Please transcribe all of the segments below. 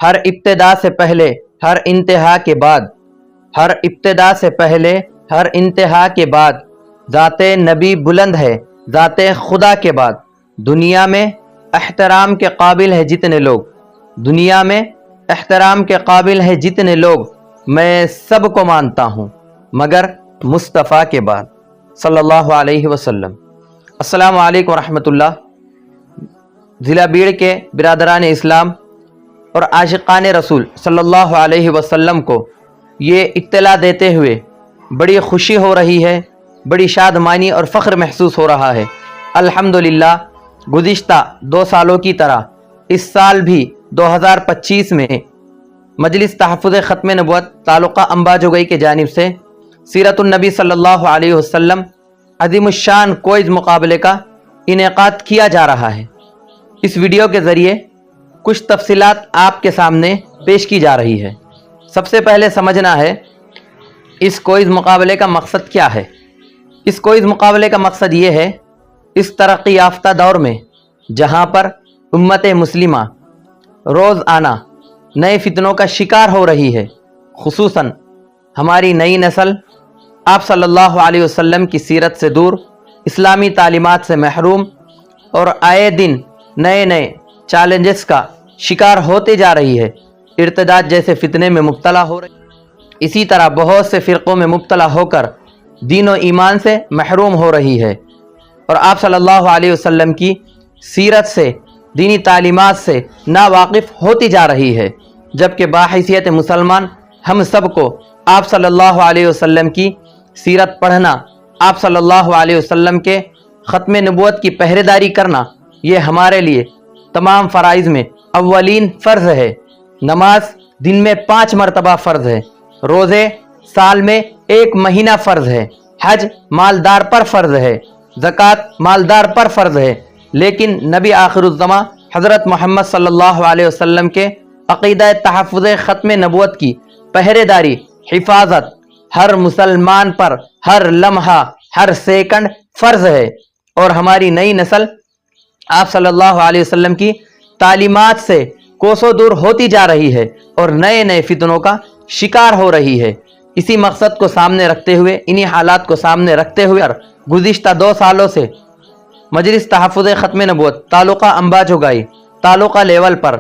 ہر ابتدا سے پہلے ہر انتہا کے بعد، ہر ابتدا سے پہلے ہر انتہا کے بعد ذات نبی بلند ہے ذات خدا کے بعد۔ دنیا میں احترام کے قابل ہے جتنے لوگ، دنیا میں احترام کے قابل ہے جتنے لوگ، میں سب کو مانتا ہوں مگر مصطفیٰ کے بعد، صلی اللہ علیہ وسلم۔ السلام علیکم ورحمۃ اللہ۔ ضلع بیڑ کے برادران اسلام اور عاشقان رسول صلی اللہ علیہ وسلم کو یہ اطلاع دیتے ہوئے بڑی خوشی ہو رہی ہے، بڑی شادمانی اور فخر محسوس ہو رہا ہے۔ الحمدللہ گزشتہ 2 سالوں کی طرح اس سال بھی 2025 میں مجلس تحفظ ختم نبوت تعلقہ انباجوگئی کے جانب سے سیرت النبی صلی اللہ علیہ وسلم عظیم الشان کوئز مقابلے کا انعقاد کیا جا رہا ہے۔ اس ویڈیو کے ذریعے کچھ تفصیلات آپ کے سامنے پیش کی جا رہی ہے۔ سب سے پہلے سمجھنا ہے اس کوئز مقابلے کا مقصد کیا ہے۔ اس کوئز مقابلے کا مقصد یہ ہے، اس ترقی یافتہ دور میں جہاں پر امت مسلمہ روز آنا نئے فتنوں کا شکار ہو رہی ہے، خصوصاً ہماری نئی نسل آپ صلی اللہ علیہ وسلم کی سیرت سے دور، اسلامی تعلیمات سے محروم اور آئے دن نئے نئے چیلنجز کا شکار ہوتے جا رہی ہے، ارتداد جیسے فتنے میں مبتلا ہو رہی ہے، اسی طرح بہت سے فرقوں میں مبتلا ہو کر دین و ایمان سے محروم ہو رہی ہے، اور آپ صلی اللہ علیہ وسلم کی سیرت سے، دینی تعلیمات سے ناواقف ہوتی جا رہی ہے، جبکہ باحیثیت مسلمان ہم سب کو آپ صلی اللہ علیہ وسلم کی سیرت پڑھنا، آپ صلی اللہ علیہ وسلم کے ختم نبوت کی پہرے داری کرنا، یہ ہمارے لیے تمام فرائض میں اولین فرض ہے۔ نماز دن میں 5 مرتبہ فرض ہے، روزے سال میں 1 مہینہ فرض ہے، حج مالدار پر فرض ہے، زکوٰۃ مالدار پر فرض ہے، لیکن نبی آخر الزماں حضرت محمد صلی اللہ علیہ وسلم کے عقیدہ تحفظ ختم نبوت کی پہرے داری، حفاظت ہر مسلمان پر ہر لمحہ ہر سیکنڈ فرض ہے، اور ہماری نئی نسل آپ صلی اللہ علیہ وسلم کی تعلیمات سے کوسوں دور ہوتی جا رہی ہے اور نئے نئے فتنوں کا شکار ہو رہی ہے۔ اسی مقصد کو سامنے رکھتے ہوئے، انہی حالات کو سامنے رکھتے ہوئے گزشتہ 2 سالوں سے مجلس تحفظ ختم نبوت تعلقہ انباجوگئی تعلقہ لیول پر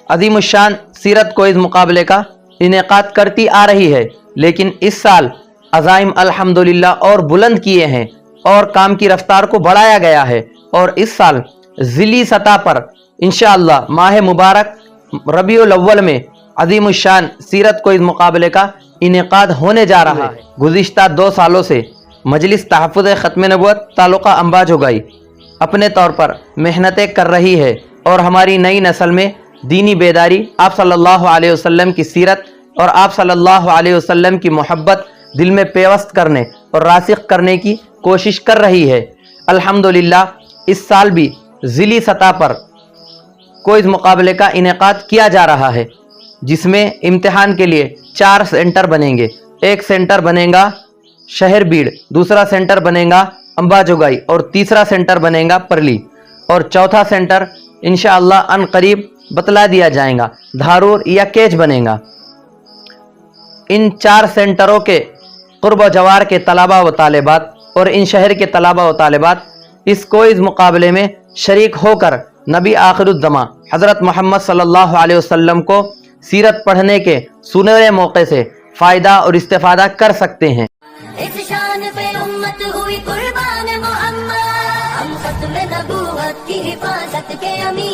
عظیم الشان سیرت کوئز مقابلے کا انعقاد کرتی آ رہی ہے، لیکن اس سال عزائم الحمدللہ اور بلند کیے ہیں اور کام کی رفتار کو بڑھایا گیا ہے، اور اس سال ضلعی سطح پر انشاءاللہ ماہ مبارک ربیع الاول میں عظیم الشان سیرت کوئز مقابلے کا انعقاد ہونے جا رہا ہے۔ گزشتہ 2 سالوں سے مجلس تحفظ ختم نبوت تعلقہ انباجوگئی اپنے طور پر محنتیں کر رہی ہے، اور ہماری نئی نسل میں دینی بیداری، آپ صلی اللہ علیہ وسلم کی سیرت اور آپ صلی اللہ علیہ وسلم کی محبت دل میں پیوست کرنے اور راسخ کرنے کی کوشش کر رہی ہے۔ الحمدللہ اس سال بھی ضلعی سطح پر کوئز مقابلے کا انعقاد کیا جا رہا ہے، جس میں امتحان کے لیے 4 سینٹر بنیں گے۔ ایک سینٹر بنے گا شہر بیڑ، دوسرا سینٹر بنے گا انباجوگئی، اور تیسرا سینٹر بنے گا پرلی، اور چوتھا سینٹر انشاءاللہ ان قریب بتلا دیا جائے گا، دھارور یا کیچ بنے گا۔ ان 4 سینٹروں کے قرب و جوار کے طلباء و طالبات اور ان شہر کے طلباء و طالبات اس کوئز مقابلے میں شریک ہو کر نبی آخر الزماں حضرت محمد صلی اللہ علیہ وسلم کو سیرت پڑھنے کے سنہرے موقع سے فائدہ اور استفادہ کر سکتے ہیں۔ اس شان پہ امت ہوئی قربان محمد، ہم ختم نبوت کی حفاظت کے امین۔